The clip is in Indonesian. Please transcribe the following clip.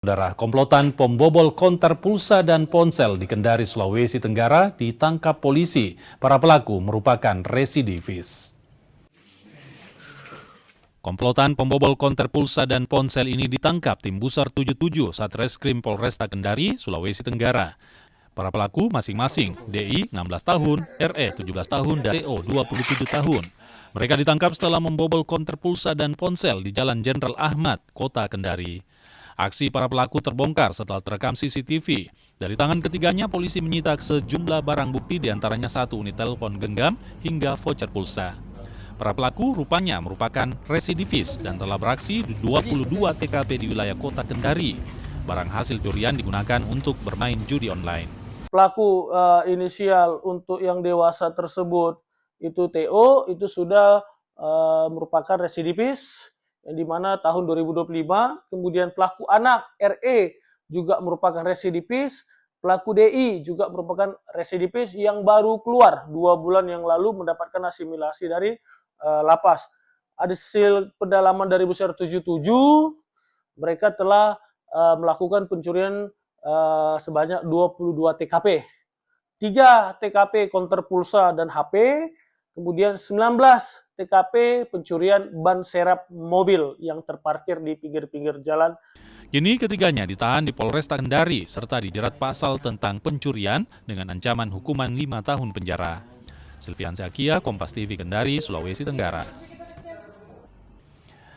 Saudara, komplotan pembobol konter pulsa dan ponsel di Kendari, Sulawesi Tenggara ditangkap polisi. Para pelaku merupakan residivis. Komplotan pembobol konter pulsa dan ponsel ini ditangkap tim Busar 77 Satreskrim Polresta Kendari, Sulawesi Tenggara. Para pelaku masing-masing DI 16 tahun, RE 17 tahun, dan TO 27 tahun. Mereka ditangkap setelah membobol konter pulsa dan ponsel di Jalan Jenderal Ahmad, Kota Kendari. Aksi para pelaku terbongkar setelah terekam CCTV. Dari tangan ketiganya, polisi menyita sejumlah barang bukti, diantaranya 1 unit telepon genggam hingga voucher pulsa. Para pelaku rupanya merupakan residivis dan telah beraksi di 22 TKP di wilayah Kota Kendari. Barang hasil curian digunakan untuk bermain judi online. Pelaku inisial untuk yang dewasa tersebut itu TO, itu sudah merupakan residivis, yang dimana tahun 2025, kemudian pelaku anak RE juga merupakan residivis, pelaku DI juga merupakan residivis yang baru keluar 2 bulan yang lalu mendapatkan asimilasi dari lapas. Hasil pendalaman dari Busar 77, mereka telah melakukan pencurian sebanyak 22 TKP. 3 TKP konter pulsa dan HP, kemudian 19 TKP pencurian ban serep mobil yang terparkir di pinggir-pinggir jalan. Kini ketiganya ditahan di Polresta Kendari serta dijerat pasal tentang pencurian dengan ancaman hukuman 5 tahun penjara. Silvian Zakia, Kompas TV Kendari, Sulawesi Tenggara.